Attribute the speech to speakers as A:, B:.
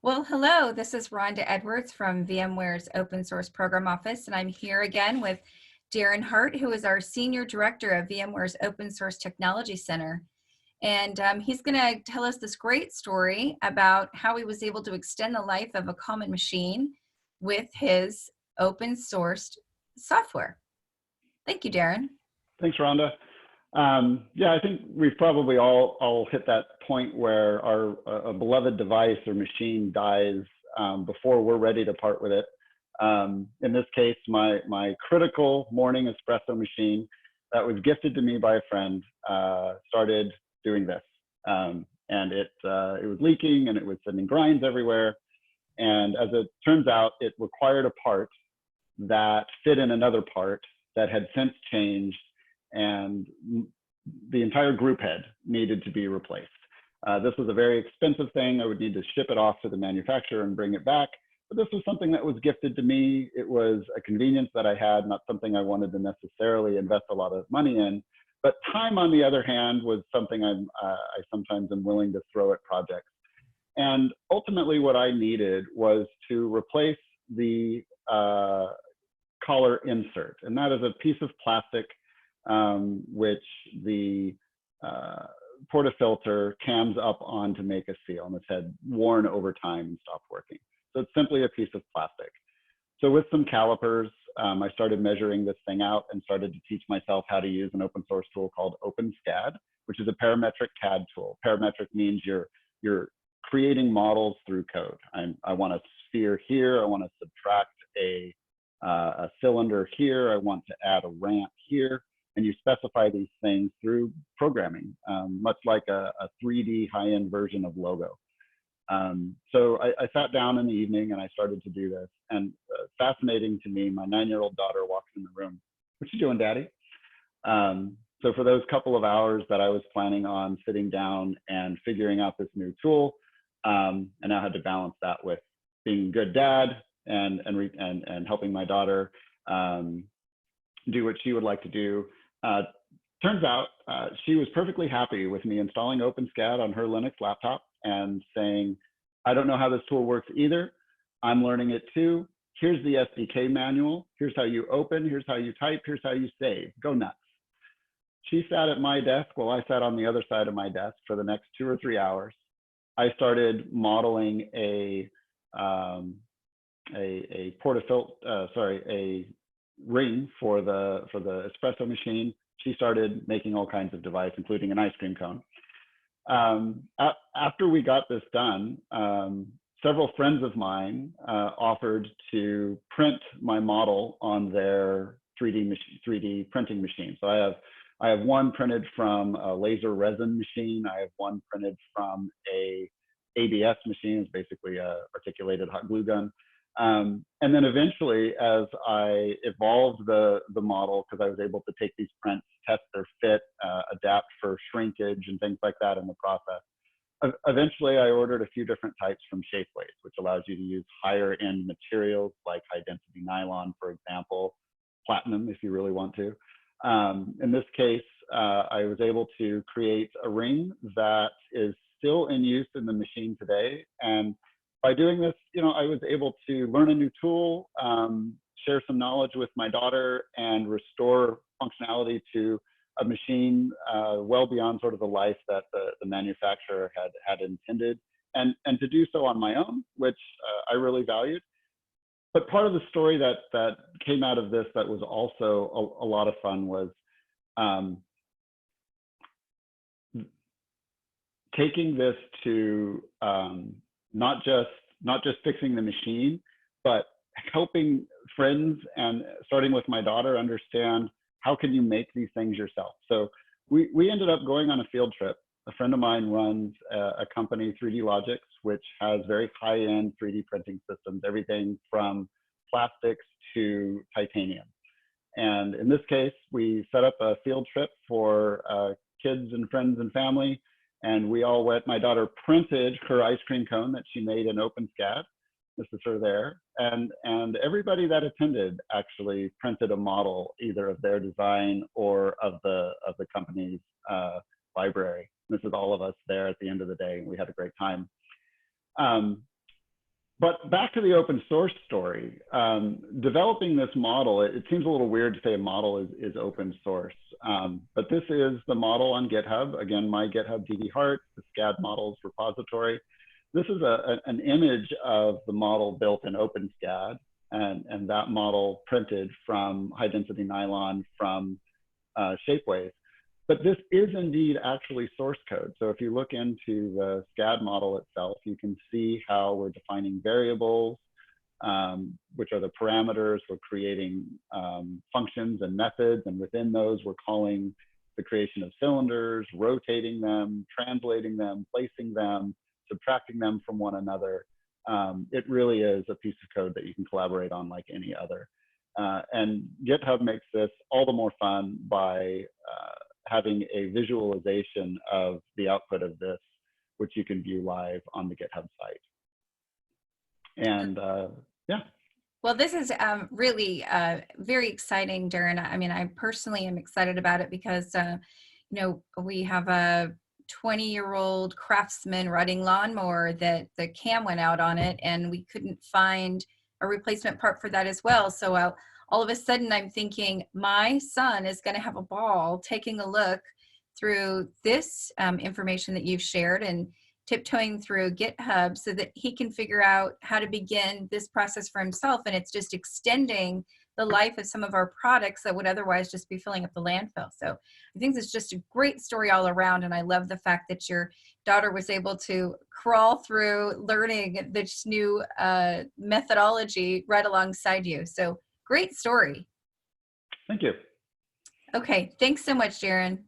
A: Well, hello, this is Rhonda Edwards from VMware's Open Source Program Office, and I'm here again with Darren Hart, who is our Senior Director of VMware's Open Source Technology Center. And he's going to tell us this great story about how he was able to extend the life of a common machine with his open sourced software. Thank you, Darren.
B: Thanks, Rhonda. Yeah, I think we've probably all hit that point where a beloved device or machine dies before we're ready to part with it. In this case, my critical morning espresso machine that was gifted to me by a friend started doing this, and it was leaking and it was sending grinds everywhere. And as it turns out, it required a part that fit in another part that had since changed, and the entire group head needed to be replaced. This was a very expensive thing. I would need to ship it off to the manufacturer and bring it back. But this was something that was gifted to me. It was a convenience that I had, not something I wanted to necessarily invest a lot of money in. But time, on the other hand, was something I sometimes am willing to throw at projects. And ultimately, what I needed was to replace the collar insert. And that is a piece of plastic which the portafilter cams up on to make a seal, and it's had worn over time and stopped working. So it's simply a piece of plastic. So with some calipers, I started measuring this thing out and started to teach myself how to use an open source tool called OpenSCAD, which is a parametric CAD tool. Parametric means you're creating models through code. I want a sphere here. I want to subtract a cylinder here. I want to add a ramp here. And you specify these things through programming, much like a 3D high-end version of Logo. So I sat down in the evening and I started to do this. And fascinating to me, my 9-year-old daughter walks in the room. "What you doing, Daddy?" So for those couple of hours that I was planning on sitting down and figuring out this new tool, I now had to balance that with being a good dad and helping my daughter do what she would like to do. Turns out she was perfectly happy with me installing OpenSCAD on her Linux laptop and saying, "I don't know how this tool works either. I'm learning it too. Here's the SDK manual. Here's how you open. Here's how you type. Here's how you save. Go nuts." She sat at my desk while I sat on the other side of my desk for the next 2 or 3 hours. I started modeling a ring for the espresso machine. She started making all kinds of device, including an ice cream cone. After we got this done, several friends of mine offered to print my model on their 3D printing machine. So I have one printed from a laser resin machine. I have one printed from a ABS machine. It's basically a articulated hot glue gun. And then eventually, as I evolved the model, because I was able to take these prints, test their fit, adapt for shrinkage and things like that in the process. Eventually, I ordered a few different types from Shapeways, which allows you to use higher end materials like high density nylon, for example, platinum if you really want to. In this case, I was able to create a ring that is still in use in the machine today. And by doing this, I was able to learn a new tool, share some knowledge with my daughter, and restore functionality to a machine well beyond sort of the life that the manufacturer had intended, and to do so on my own, which I really valued. But part of the story that came out of this that was also a lot of fun was taking this to not just fixing the machine, but helping friends and starting with my daughter understand how can you make these things yourself. So we ended up going on a field trip. A friend of mine runs a company, 3D Logics, which has very high-end 3D printing systems, everything from plastics to titanium. And in this case, we set up a field trip for kids and friends and family. And we all went. My daughter printed her ice cream cone that she made in OpenSCAD. This is her there. And everybody that attended actually printed a model either of their design or of the company's library. This is all of us there at the end of the day, and we had a great time. But back to the open source story, developing this model, it seems a little weird to say a model is open source, but this is the model on GitHub. Again, my GitHub DD Hart, the SCAD models repository. This is an image of the model built in OpenSCAD, and that model printed from high density nylon from Shapeways. But this is indeed actually source code. So if you look into the SCAD model itself, you can see how we're defining variables, which are the parameters. We're creating functions and methods, and within those, we're calling the creation of cylinders, rotating them, translating them, placing them, subtracting them from one another. It really is a piece of code that you can collaborate on like any other. And GitHub makes this all the more fun by having a visualization of the output of this, which you can view live on the GitHub site. And yeah.
A: Well, this is really very exciting, Darren. I mean, I personally am excited about it because, you know, we have a 20-year-old Craftsman riding lawnmower that the cam went out on it, and we couldn't find a replacement part for that as well. So all of a sudden I'm thinking my son is going to have a ball taking a look through this information that you've shared and tiptoeing through GitHub so that he can figure out how to begin this process for himself. And it's just extending the life of some of our products that would otherwise just be filling up the landfill. So I think it's just a great story all around. And I love the fact that your daughter was able to crawl through learning this new methodology right alongside you. So great story.
B: Thank you.
A: Okay, thanks so much, Darren.